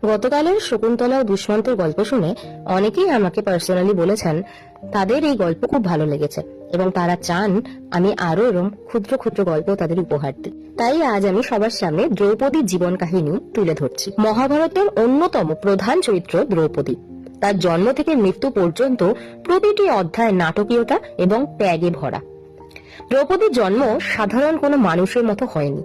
গতকালের শকুন্তলা ও দুষ্মন্তের গল্প শুনে অনেকেই আমাকে পার্সোনালি বলেছেন তাদের এই গল্প খুব ভালো লেগেছে এবং তারা চান আমি আরো এরকম ক্ষুদ্র ক্ষুদ্র গল্প তাদের উপহার দিই। তাই আজ আমি সবার সামনে দ্রৌপদীর জীবন কাহিনী তুলে ধরছি। মহাভারতের অন্যতম প্রধান চরিত্র দ্রৌপদী। তার জন্ম থেকে মৃত্যু পর্যন্ত প্রতিটি অধ্যায় নাটকীয়তা এবং ত্যাগে ভরা। দ্রৌপদীর জন্ম সাধারণ কোনো মানুষের মতো হয়নি।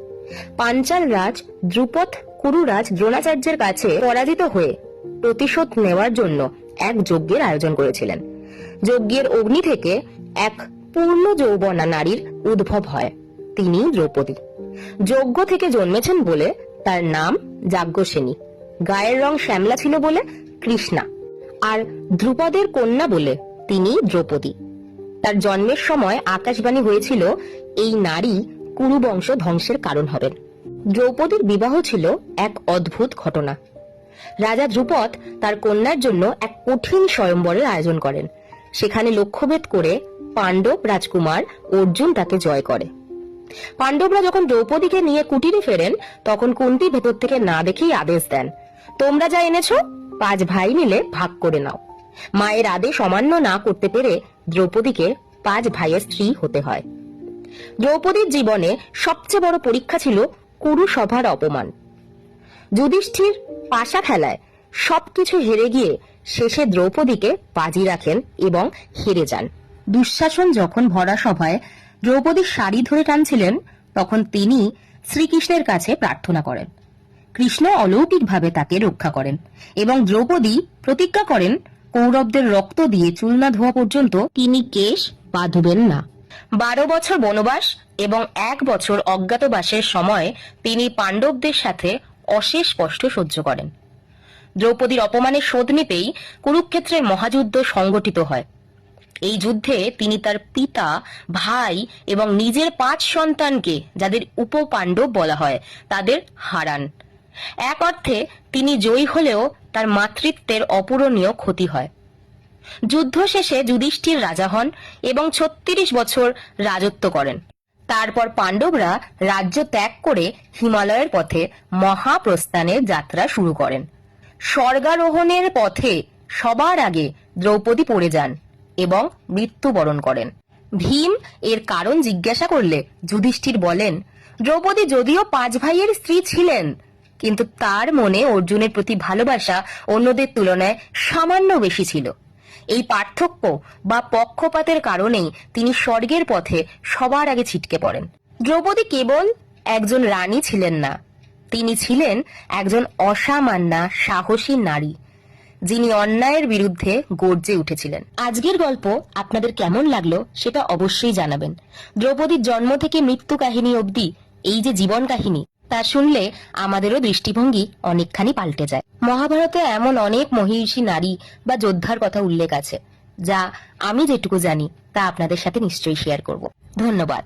পাঞ্চাল রাজ দ্রুপদ কুরুরাজ দ্রোণাচার্যের কাছে পরাজিত হয়ে প্রতিশোধ নেওয়ার জন্য এক যজ্ঞের আয়োজন করেছিলেন। যজ্ঞের অগ্নি থেকে এক পূর্ণ যৌবনা নারীর উদ্ভব হয়, তিনি দ্রৌপদী। যজ্ঞ থেকে জন্মেছেন বলে তার নাম যাজ্ঞসেনী। গায়ের রং শ্যামলা ছিল বলে কৃষ্ণা, আর ধ্রুপদের কন্যা বলে তিনি দ্রৌপদী। তার জন্মের সময় আকাশবাণী হয়েছিল এই নারী কুরু বংশ ধ্বংসের কারণ হবেন। দ্রৌপদীর বিবাহ ছিল এক অদ্ভুত ঘটনা। রাজা ধ্রুপদ তার কন্যার জন্য এক কঠিন স্বয়ম্বরের আয়োজন করেন। সেখানে লক্ষ্যভেদ করে পাণ্ডব রাজকুমার অর্জুন তাকে জয় করে। পাণ্ডবরা যখন দ্রৌপদীকে নিয়ে কুটিরে ফেরেন তখন কুন্তী ভেতর থেকে না দেখেই আদেশ দেন, তোমরা যা এনেছো 5 ভাই মিলে ভাগ করে নাও। মায়ের আদেশ অমান্য না করতে পেরে দ্রৌপদীকে 5 ভাইয়ের স্ত্রী হতে হয়। দ্রৌপদীর জীবনে সবচেয়ে বড় পরীক্ষা ছিল কুরু সভার অপমান। যুধিষ্ঠির পাশা খেলায় সবকিছু হেরে গিয়ে শেষে দ্রৌপদীকে বাজি রাখেন এবং হেরে যান। দুঃশাসন যখন ভরা সভায় দ্রৌপদীর শাড়ি ধরে টানছিলেন তখন তিনি শ্রীকৃষ্ণের কাছে প্রার্থনা করেন। কৃষ্ণ অলৌকিকভাবে তাকে রক্ষা করেন এবং দ্রৌপদী প্রতিজ্ঞা করেন কৌরবদের রক্ত দিয়ে চুল না ধোয়া পর্যন্ত তিনি কেশ বাঁধবেন না। 12 বছর বনবাস এবং 1 বছর অজ্ঞাতবাসের সময় তিনি পাণ্ডবদের সাথে অশেষ কষ্ট সহ্য করেন। দ্রৌপদীর অপমানের শোধ নিতেই কুরুক্ষেত্রের মহাযুদ্ধ সংগঠিত হয়। এই যুদ্ধে তিনি তার পিতা, ভাই এবং নিজের 5 সন্তানকে, যাদের উপপাণ্ডব বলা হয়, তাদের হারান। এক অর্থে তিনি জয়ী হলেও তার মাতৃত্বের অপূরণীয় ক্ষতি হয়। যুদ্ধ শেষে যুধিষ্ঠির রাজা হন এবং 36 বছর রাজত্ব করেন। তারপর পাণ্ডবরা রাজ্য ত্যাগ করে হিমালয়ের পথে মহাপ্রস্থানের যাত্রা শুরু করেন। স্বর্গারোহণের পথে সবার আগে দ্রৌপদী পড়ে যান এবং মৃত্যুবরণ করেন। ভীম এর কারণ জিজ্ঞাসা করলে যুধিষ্ঠির বলেন, দ্রৌপদী যদিও 5 ভাইয়ের স্ত্রী ছিলেন, কিন্তু তার মনে অর্জুনের প্রতি ভালোবাসা অন্যদের তুলনায় সামান্য বেশি ছিল। এই পার্থক্য বা পক্ষপাতের কারণেই তিনি স্বর্গের পথে সবার আগে ছিটকে পড়েন। দ্রৌপদী কেবল একজন রানী ছিলেন না, তিনি ছিলেন একজন অসামান্যা সাহসী নারী, যিনি অন্যায়ের বিরুদ্ধে গর্জে উঠেছিলেন। আজকের গল্প আপনাদের কেমন লাগলো সেটা অবশ্যই জানাবেন। দ্রৌপদীর জন্ম থেকে মৃত্যু কাহিনী অবধি এই যে জীবন কাহিনী, তা শুনলে আমাদেরও দৃষ্টিভঙ্গি অনেকখানি পাল্টে যায়। মহাভারতে এমন অনেক মহিষী নারী বা যোদ্ধার কথা উল্লেখ আছে, যা আমি যেটুকু জানি তা আপনাদের সাথে নিশ্চয়ই শেয়ার করব। ধন্যবাদ।